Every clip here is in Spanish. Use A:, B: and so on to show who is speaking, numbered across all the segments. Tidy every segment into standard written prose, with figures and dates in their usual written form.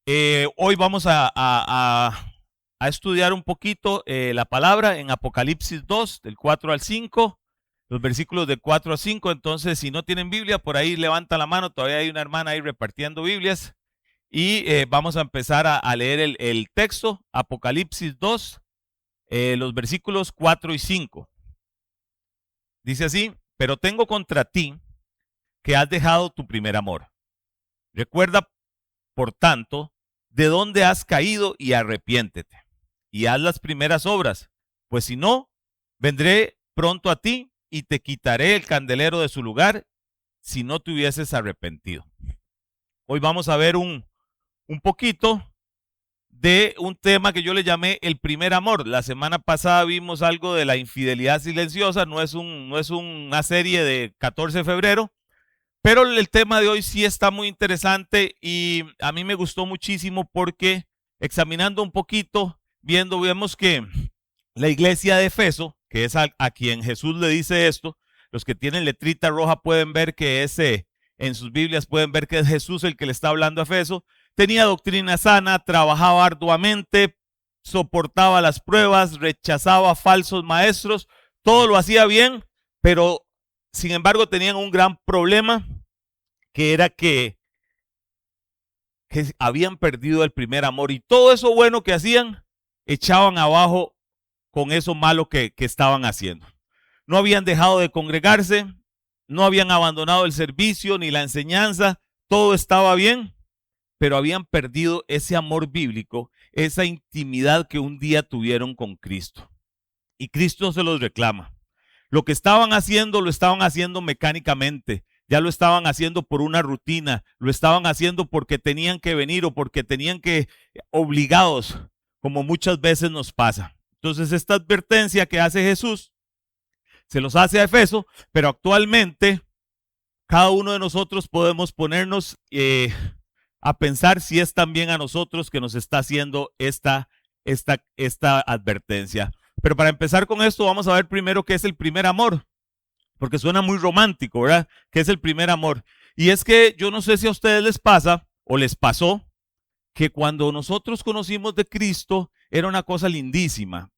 A: Hoy vamos a estudiar un poquito la palabra en Apocalipsis 2, del 4 al 5, los versículos del 4 al 5. Entonces, si no tienen Biblia, por ahí levanta la mano, todavía hay una hermana ahí repartiendo Biblias. Y vamos a empezar a leer el texto, Apocalipsis 2, los versículos 4 y 5. Dice así: pero tengo contra ti que has dejado tu primer amor. Recuerda, por tanto, de dónde has caído y arrepiéntete. Y haz las primeras obras, pues si no, vendré pronto a ti y te quitaré el candelero de su lugar si no te hubieses arrepentido. Hoy vamos a ver un poquito de un tema que yo le llamé el primer amor. La semana pasada vimos algo de la infidelidad silenciosa, no es una serie de 14 de febrero, pero el tema de hoy sí está muy interesante y a mí me gustó muchísimo porque examinando un poquito, vemos que la iglesia de Efeso, que es a quien Jesús le dice esto, los que tienen letrita roja pueden ver que en sus Biblias pueden ver que es Jesús el que le está hablando a Efeso. Tenía doctrina sana, trabajaba arduamente, soportaba las pruebas, rechazaba a falsos maestros, todo lo hacía bien, pero sin embargo tenían un gran problema, que era que habían perdido el primer amor y todo eso bueno que hacían, echaban abajo con eso malo que estaban haciendo. No habían dejado de congregarse, no habían abandonado el servicio ni la enseñanza, todo estaba bien, pero habían perdido ese amor bíblico, esa intimidad que un día tuvieron con Cristo. Y Cristo se los reclama. Lo que estaban haciendo, lo estaban haciendo mecánicamente. Ya lo estaban haciendo por una rutina, lo estaban haciendo porque tenían que venir o porque tenían que, obligados, como muchas veces nos pasa. Entonces, esta advertencia que hace Jesús se los hace a Efeso, pero actualmente cada uno de nosotros podemos ponernos a pensar si es también a nosotros que nos está haciendo esta advertencia. Pero para empezar con esto, vamos a ver primero qué es el primer amor, porque suena muy romántico, ¿verdad? ¿Qué es el primer amor? Y es que yo no sé si a ustedes les pasa o les pasó que cuando nosotros conocimos de Cristo era una cosa lindísima.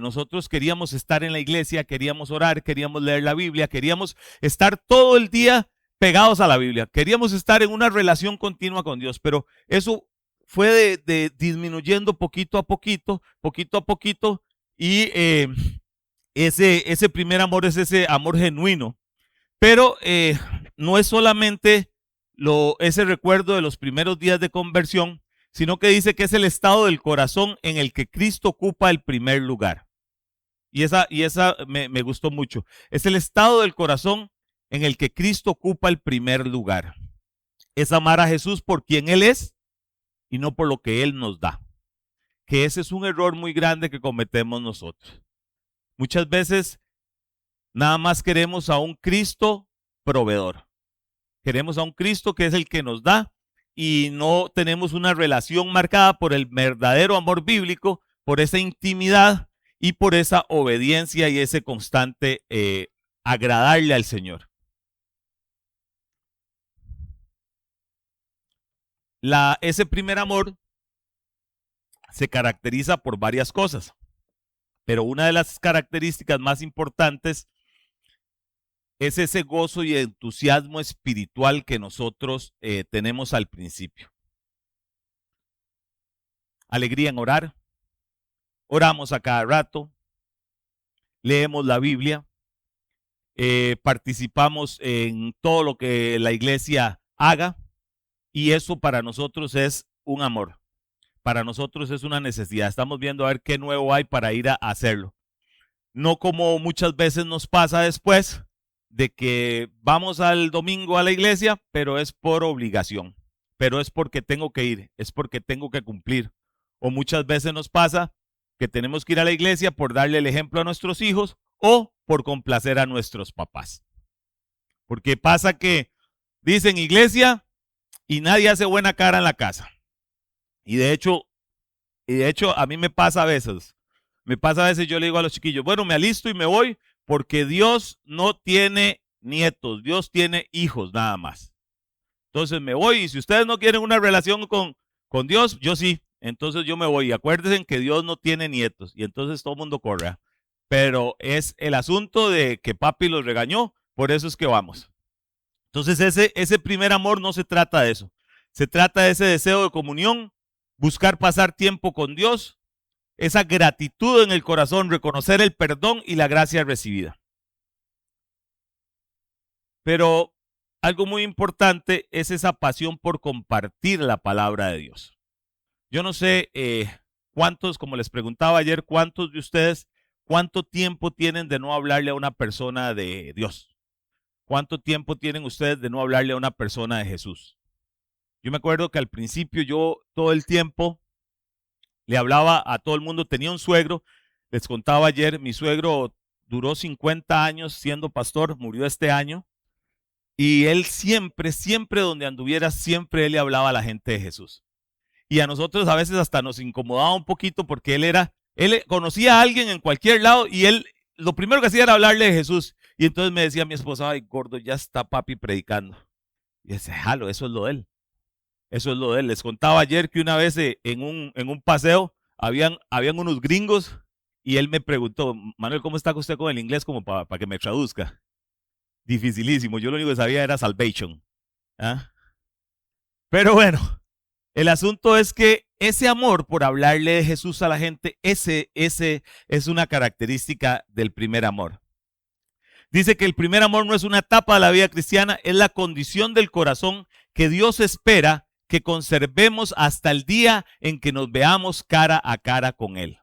A: Nosotros queríamos estar en la iglesia, queríamos orar, queríamos leer la Biblia, queríamos estar todo el día pegados a la Biblia, queríamos estar en una relación continua con Dios, pero eso fue de disminuyendo poquito a poquito, y ese primer amor es ese amor genuino, pero no es solamente ese recuerdo de los primeros días de conversión, sino que dice que es el estado del corazón en el que Cristo ocupa el primer lugar. Y esa me gustó mucho. Es el estado del corazón en el que Cristo ocupa el primer lugar. Es amar a Jesús por quien Él es y no por lo que Él nos da. Que ese es un error muy grande que cometemos nosotros. Muchas veces nada más queremos a un Cristo proveedor. Queremos a un Cristo que es el que nos da y no tenemos una relación marcada por el verdadero amor bíblico, por esa intimidad y por esa obediencia y ese constante agradarle al Señor. Ese primer amor se caracteriza por varias cosas, pero una de las características más importantes es ese gozo y entusiasmo espiritual que nosotros tenemos al principio. Alegría en orar, oramos a cada rato, leemos la Biblia, participamos en todo lo que la iglesia haga y eso para nosotros es un amor, para nosotros es una necesidad. Estamos viendo a ver qué nuevo hay para ir a hacerlo. No como muchas veces nos pasa después de que vamos al domingo a la iglesia, pero es por obligación, pero es porque tengo que ir, es porque tengo que cumplir. O muchas veces nos pasa que tenemos que ir a la iglesia por darle el ejemplo a nuestros hijos o por complacer a nuestros papás. Porque pasa que dicen iglesia y nadie hace buena cara en la casa. Y de hecho a mí me pasa a veces. Yo le digo a los chiquillos, bueno, me alisto y me voy porque Dios no tiene nietos, Dios tiene hijos nada más. Entonces me voy y si ustedes no quieren una relación con con Dios, yo sí. Entonces yo me voy. Acuérdense que Dios no tiene nietos. Y entonces todo el mundo corre. Pero es el asunto de que papi los regañó. Por eso es que vamos. Entonces ese primer amor no se trata de eso. Se trata de ese deseo de comunión, buscar pasar tiempo con Dios, esa gratitud en el corazón, reconocer el perdón y la gracia recibida. Pero algo muy importante es esa pasión por compartir la palabra de Dios. Yo no sé cuántos, como les preguntaba ayer, cuántos de ustedes, cuánto tiempo tienen de no hablarle a una persona de Dios. ¿Cuánto tiempo tienen ustedes de no hablarle a una persona de Jesús? Yo me acuerdo que al principio yo todo el tiempo le hablaba a todo el mundo. Tenía un suegro, les contaba ayer, mi suegro duró 50 años siendo pastor, murió este año. Y él siempre, siempre donde anduviera, siempre él le hablaba a la gente de Jesús. Y a nosotros a veces hasta nos incomodaba un poquito porque él conocía a alguien en cualquier lado y él lo primero que hacía era hablarle de Jesús. Y entonces me decía mi esposa, ay gordo, ya está papi predicando. Y ese jalo, eso es lo de él. Eso es lo de él. Les contaba ayer que una vez en un paseo habían unos gringos y él me preguntó, Manuel, ¿cómo está usted con el inglés como para que me traduzca? Dificilísimo. Yo lo único que sabía era salvation. ¿Ah? Pero bueno, el asunto es que ese amor por hablarle de Jesús a la gente, ese es una característica del primer amor. Dice que el primer amor no es una etapa de la vida cristiana, es la condición del corazón que Dios espera que conservemos hasta el día en que nos veamos cara a cara con Él.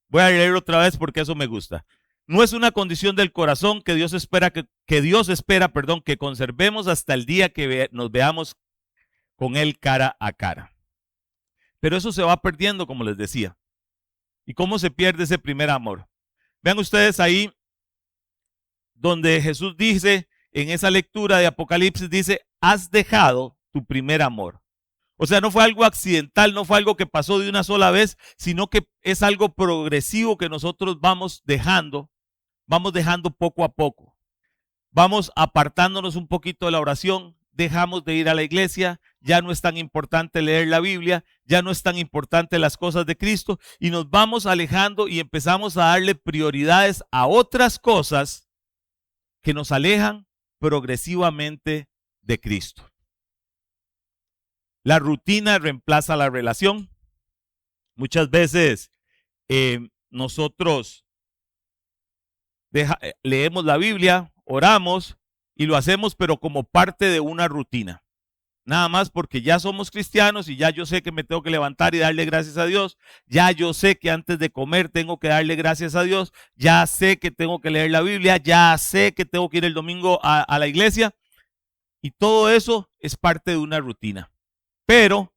A: Voy a leer otra vez porque eso me gusta. No es una condición del corazón que Dios espera que conservemos hasta el día que nos veamos con Él cara a cara. Pero eso se va perdiendo, como les decía. ¿Y cómo se pierde ese primer amor? Vean ustedes ahí donde Jesús dice, en esa lectura de Apocalipsis, dice, has dejado tu primer amor. O sea, no fue algo accidental, no fue algo que pasó de una sola vez, sino que es algo progresivo que nosotros vamos dejando poco a poco. Vamos apartándonos un poquito de la oración, dejamos de ir a la iglesia, ya no es tan importante leer la Biblia, ya no es tan importante las cosas de Cristo y nos vamos alejando y empezamos a darle prioridades a otras cosas que nos alejan progresivamente de Cristo. La rutina reemplaza la relación. Muchas veces nosotros leemos la Biblia, oramos y lo hacemos pero como parte de una rutina. Nada más porque ya somos cristianos y ya yo sé que me tengo que levantar y darle gracias a Dios. Ya yo sé que antes de comer tengo que darle gracias a Dios. Ya sé que tengo que leer la Biblia. Ya sé que tengo que ir el domingo a la iglesia. Y todo eso es parte de una rutina. Pero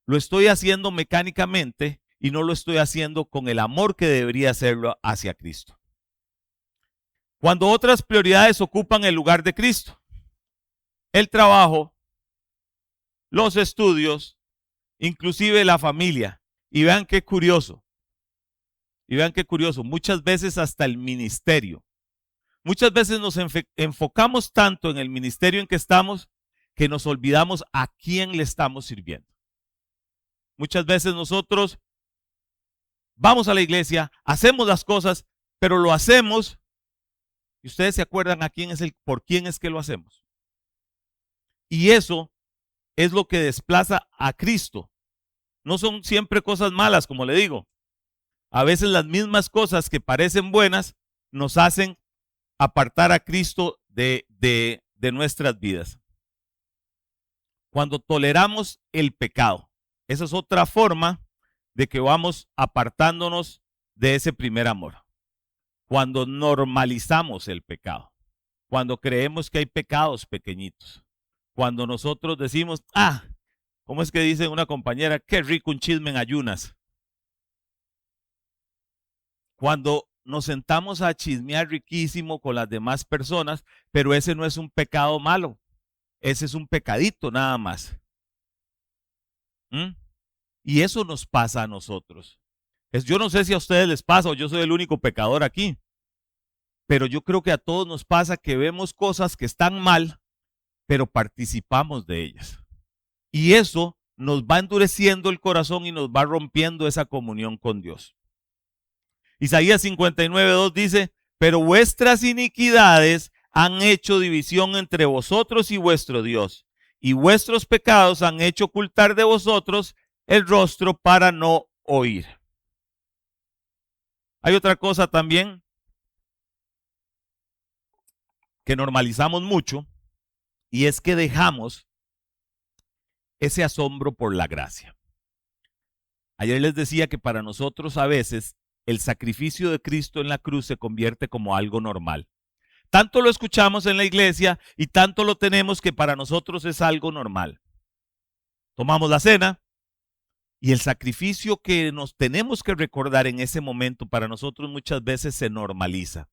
A: lo estoy haciendo mecánicamente y no lo estoy haciendo con el amor que debería hacerlo hacia Cristo. Cuando otras prioridades ocupan el lugar de Cristo, el trabajo, los estudios, inclusive la familia. Y vean qué curioso. Muchas veces hasta el ministerio. Muchas veces nos enfocamos tanto en el ministerio en que estamos que nos olvidamos a quién le estamos sirviendo. Muchas veces nosotros vamos a la iglesia, hacemos las cosas, pero lo hacemos y ustedes se acuerdan por quién es que lo hacemos. Y eso es lo que desplaza a Cristo. No son siempre cosas malas, como le digo. A veces las mismas cosas que parecen buenas nos hacen apartar a Cristo de nuestras vidas. Cuando toleramos el pecado, esa es otra forma de que vamos apartándonos de ese primer amor. Cuando normalizamos el pecado, cuando creemos que hay pecados pequeñitos, cuando nosotros decimos, ¿cómo es que dice una compañera? Qué rico un chisme en ayunas. Cuando nos sentamos a chismear riquísimo con las demás personas, pero ese no es un pecado malo. Ese es un pecadito nada más. Y eso nos pasa a nosotros. Yo no sé si a ustedes les pasa o yo soy el único pecador aquí. Pero yo creo que a todos nos pasa que vemos cosas que están mal, pero participamos de ellas. Y eso nos va endureciendo el corazón y nos va rompiendo esa comunión con Dios. Isaías 59:2 dice, pero vuestras iniquidades han hecho división entre vosotros y vuestro Dios, y vuestros pecados han hecho ocultar de vosotros el rostro para no oír. Hay otra cosa también que normalizamos mucho, y es que dejamos ese asombro por la gracia. Ayer les decía que para nosotros a veces el sacrificio de Cristo en la cruz se convierte como algo normal. Tanto lo escuchamos en la iglesia y tanto lo tenemos que para nosotros es algo normal. Tomamos la cena y el sacrificio que nos tenemos que recordar en ese momento para nosotros muchas veces se normaliza.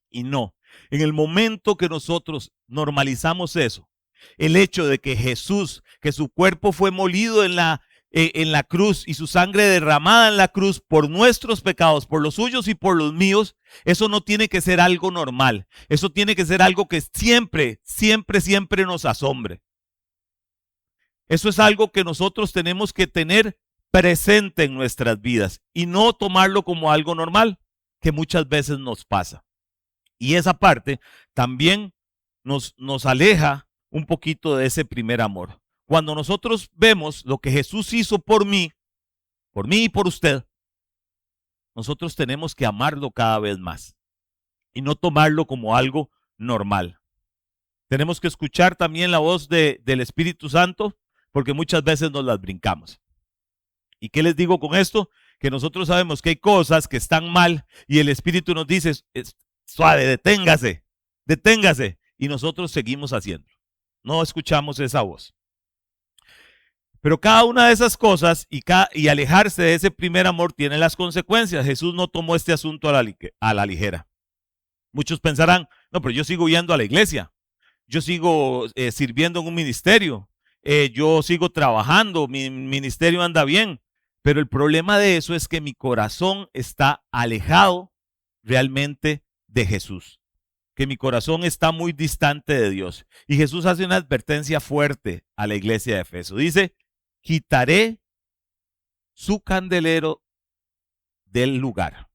A: Y no, en el momento que nosotros normalizamos eso, el hecho de que Jesús, que su cuerpo fue molido en la cruz y su sangre derramada en la cruz por nuestros pecados, por los suyos y por los míos, eso no tiene que ser algo normal. Eso tiene que ser algo que siempre, siempre, siempre nos asombre. Eso es algo que nosotros tenemos que tener presente en nuestras vidas y no tomarlo como algo normal, que muchas veces nos pasa. Y esa parte también nos aleja un poquito de ese primer amor. Cuando nosotros vemos lo que Jesús hizo por mí y por usted, nosotros tenemos que amarlo cada vez más y no tomarlo como algo normal. Tenemos que escuchar también la voz del Espíritu Santo, porque muchas veces nos las brincamos. ¿Y qué les digo con esto? Que nosotros sabemos que hay cosas que están mal y el Espíritu nos dice, suave, deténgase, y nosotros seguimos haciendo. No escuchamos esa voz. Pero cada una de esas cosas y alejarse de ese primer amor tiene las consecuencias. Jesús no tomó este asunto a la ligera. Muchos pensarán, no, pero yo sigo yendo a la iglesia, yo sigo sirviendo en un ministerio, yo sigo trabajando, mi ministerio anda bien, pero el problema de eso es que mi corazón está alejado realmente de Jesús, que mi corazón está muy distante de Dios. Y Jesús hace una advertencia fuerte a la iglesia de Efeso. Dice, quitaré su candelero del lugar.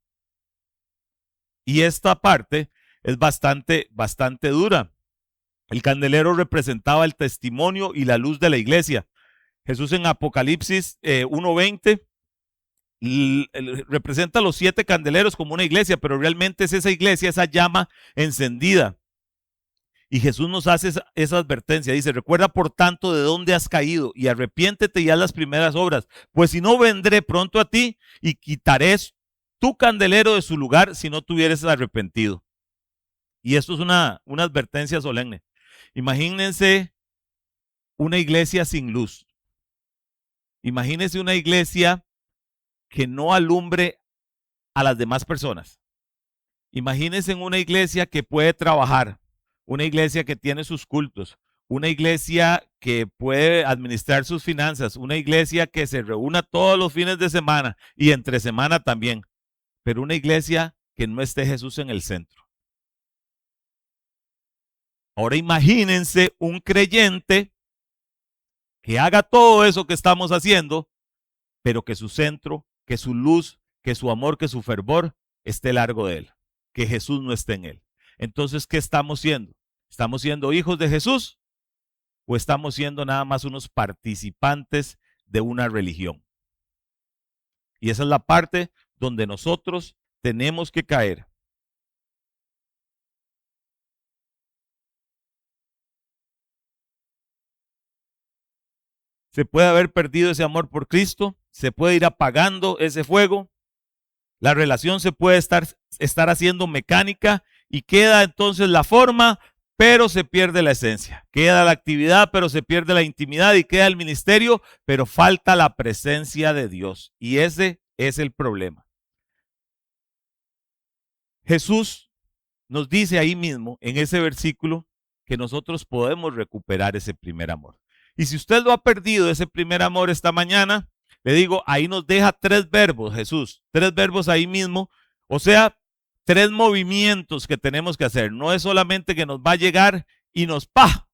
A: Y esta parte es bastante dura. El candelero representaba el testimonio y la luz de la iglesia. Jesús en Apocalipsis 1:20 representa los 7 candeleros como una iglesia, pero realmente es esa iglesia, esa llama encendida. Y Jesús nos hace esa advertencia. Dice, recuerda por tanto de dónde has caído y arrepiéntete y haz las primeras obras. Pues si no, vendré pronto a ti y quitaré tu candelero de su lugar si no te hubieres arrepentido. Y esto es una advertencia solemne. Imagínense una iglesia sin luz. Imagínense una iglesia que no alumbre a las demás personas. Imagínense una iglesia que puede trabajar, una iglesia que tiene sus cultos, una iglesia que puede administrar sus finanzas, una iglesia que se reúna todos los fines de semana y entre semana también, pero una iglesia que no esté Jesús en el centro. Ahora imagínense un creyente que haga todo eso que estamos haciendo, pero que su centro, que su luz, que su amor, que su fervor esté largo de él, que Jesús no esté en él. Entonces, ¿qué estamos siendo? ¿Estamos siendo hijos de Jesús o estamos siendo nada más unos participantes de una religión? Y esa es la parte donde nosotros tenemos que caer. Se puede haber perdido ese amor por Cristo, se puede ir apagando ese fuego, la relación se puede estar haciendo mecánica y queda entonces la forma, pero se pierde la esencia. Queda la actividad, pero se pierde la intimidad y queda el ministerio, pero falta la presencia de Dios. Y ese es el problema. Jesús nos dice ahí mismo, en ese versículo, que nosotros podemos recuperar ese primer amor. Y si usted lo ha perdido, ese primer amor esta mañana, le digo, ahí nos deja 3 verbos, Jesús, 3 verbos ahí mismo, o sea, 3 movimientos que tenemos que hacer. No es solamente que nos va a llegar y nos ¡pah!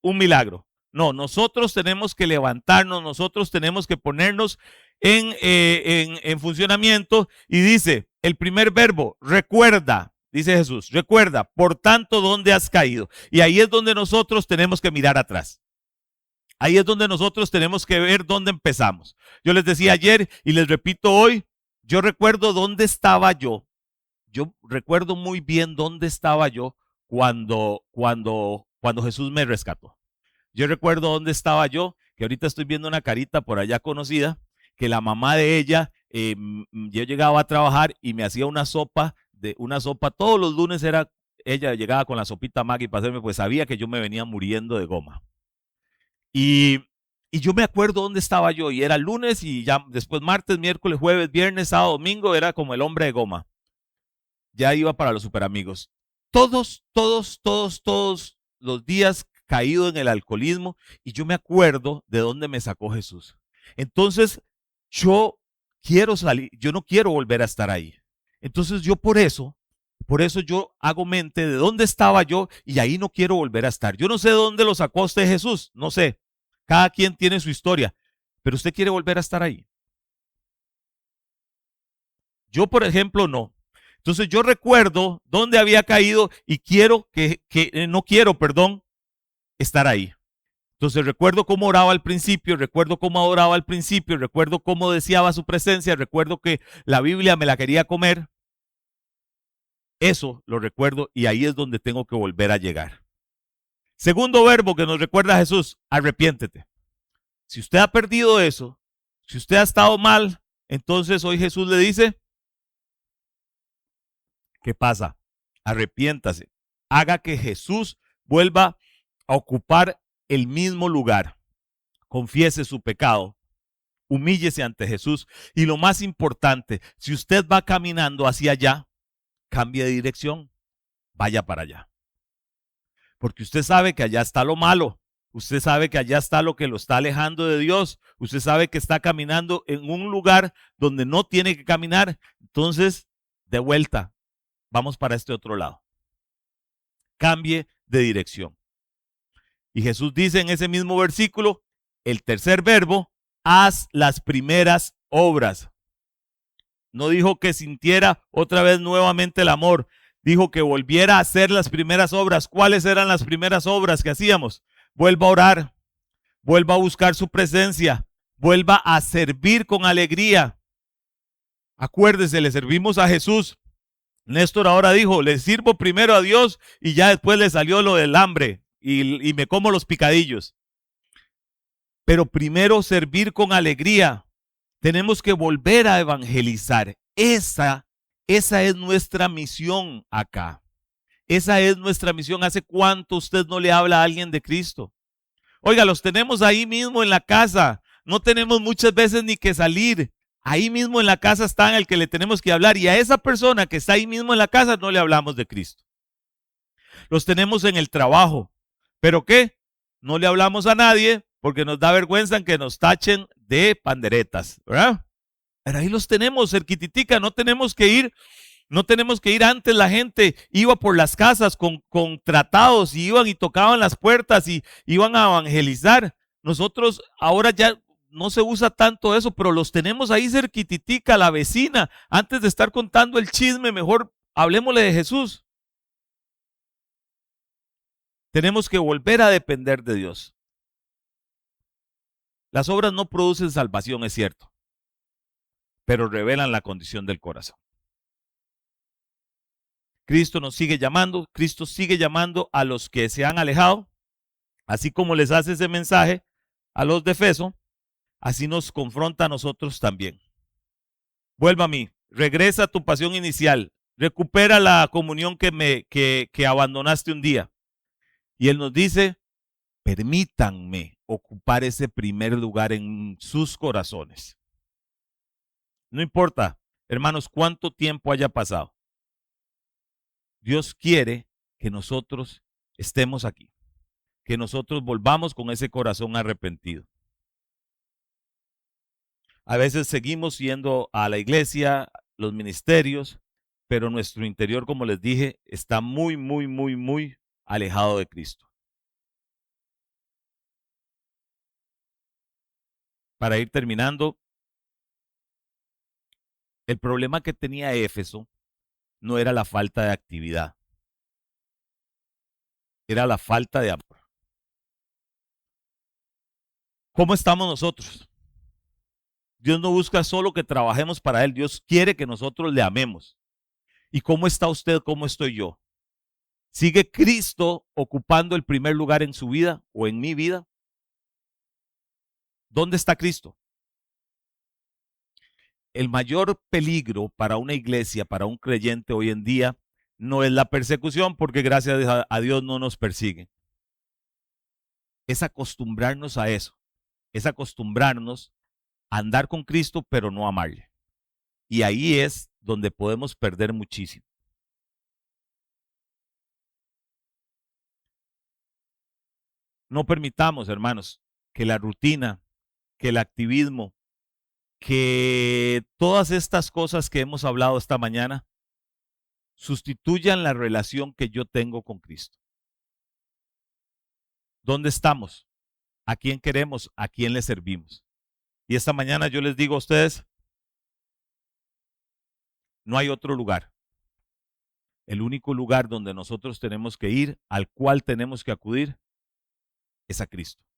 A: Un milagro. No, nosotros tenemos que levantarnos, nosotros tenemos que ponernos en funcionamiento. Y dice, el primer verbo, recuerda, dice Jesús, recuerda, por tanto, ¿dónde has caído? Y ahí es donde nosotros tenemos que mirar atrás. Ahí es donde nosotros tenemos que ver dónde empezamos. Yo les decía ayer y les repito hoy, yo recuerdo dónde estaba yo. Yo recuerdo muy bien dónde estaba yo cuando Jesús me rescató. Yo recuerdo dónde estaba yo, que ahorita estoy viendo una carita por allá conocida, que la mamá de ella, yo llegaba a trabajar y me hacía una sopa, todos los lunes ella llegaba con la sopita Maggi para hacerme, pues sabía que yo me venía muriendo de goma. Y, y yo me acuerdo dónde estaba yo, y era lunes y ya después martes, miércoles, jueves, viernes, sábado, domingo, era como el hombre de goma. Ya iba para los super amigos. Todos los días caído en el alcoholismo, y yo me acuerdo de dónde me sacó Jesús. Entonces, yo quiero salir, yo no quiero volver a estar ahí. Entonces, por eso yo hago mente de dónde estaba yo y ahí no quiero volver a estar. Yo no sé de dónde lo sacó usted Jesús, no sé. Cada quien tiene su historia, pero usted quiere volver a estar ahí. Yo, por ejemplo, no. Entonces yo recuerdo dónde había caído y no quiero, perdón, estar ahí. Entonces recuerdo cómo oraba al principio, recuerdo cómo adoraba al principio, recuerdo cómo deseaba su presencia, recuerdo que la Biblia me la quería comer. Eso lo recuerdo y ahí es donde tengo que volver a llegar. Segundo verbo que nos recuerda Jesús, arrepiéntete. Si usted ha perdido eso, si usted ha estado mal, entonces hoy Jesús le dice, ¿qué pasa? Arrepiéntase. Haga que Jesús vuelva a ocupar el mismo lugar. Confiese su pecado. Humíllese ante Jesús. Y lo más importante, si usted va caminando hacia allá, cambie de dirección. Vaya para allá. Porque usted sabe que allá está lo malo. Usted sabe que allá está lo que lo está alejando de Dios. Usted sabe que está caminando en un lugar donde no tiene que caminar. Entonces, de vuelta, vamos para este otro lado. Cambie de dirección. Y Jesús dice en ese mismo versículo, el tercer verbo, haz las primeras obras. No dijo que sintiera otra vez nuevamente el amor. Dijo que volviera a hacer las primeras obras. ¿Cuáles eran las primeras obras que hacíamos? Vuelva a orar, vuelva a buscar su presencia, vuelva a servir con alegría. Acuérdese, le servimos a Jesús. Néstor ahora dijo, le sirvo primero a Dios y ya después le salió lo del hambre y me como los picadillos. Pero primero servir con alegría. Tenemos que volver a evangelizar. Esa es nuestra misión acá. Esa es nuestra misión. ¿Hace cuánto usted no le habla a alguien de Cristo? Oiga, los tenemos ahí mismo en la casa. No tenemos muchas veces ni que salir. Ahí mismo en la casa está el que le tenemos que hablar. Y a esa persona que está ahí mismo en la casa no le hablamos de Cristo. Los tenemos en el trabajo. ¿Pero qué? No le hablamos a nadie porque nos da vergüenza en que nos tachen de panderetas, ¿verdad? Pero ahí los tenemos, cerquititica, no tenemos que ir antes. La gente iba por las casas con tratados y iban y tocaban las puertas y iban a evangelizar. Nosotros ahora ya no se usa tanto eso, pero los tenemos ahí cerquititica, la vecina. Antes de estar contando el chisme, mejor hablemosle de Jesús. Tenemos que volver a depender de Dios. Las obras no producen salvación, es cierto, pero revelan la condición del corazón. Cristo nos sigue llamando, Cristo sigue llamando a los que se han alejado, así como les hace ese mensaje a los de Efeso, así nos confronta a nosotros también. Vuelva a mí, regresa a tu pasión inicial, recupera la comunión que abandonaste un día. Y Él nos dice, permítanme ocupar ese primer lugar en sus corazones. No importa, hermanos, cuánto tiempo haya pasado. Dios quiere que nosotros estemos aquí, que nosotros volvamos con ese corazón arrepentido. A veces seguimos yendo a la iglesia, los ministerios, pero nuestro interior, como les dije, está muy alejado de Cristo. para ir terminando, el problema que tenía Éfeso no era la falta de actividad, era la falta de amor. ¿Cómo estamos nosotros? Dios no busca solo que trabajemos para Él, Dios quiere que nosotros le amemos. ¿Y cómo está usted? ¿Cómo estoy yo? ¿Sigue Cristo ocupando el primer lugar en su vida o en mi vida? ¿Dónde está Cristo? El mayor peligro para una iglesia, para un creyente hoy en día, no es la persecución, porque gracias a Dios no nos persiguen. Es acostumbrarnos a eso, es acostumbrarnos a andar con Cristo, pero no amarle. Y ahí es donde podemos perder muchísimo. No permitamos, hermanos, que la rutina, que el activismo, que todas estas cosas que hemos hablado esta mañana sustituyan la relación que yo tengo con Cristo. ¿Dónde estamos? ¿A quién queremos? ¿A quién le servimos? Y esta mañana yo les digo a ustedes, no hay otro lugar. El único lugar donde nosotros tenemos que ir, al cual tenemos que acudir, es a Cristo.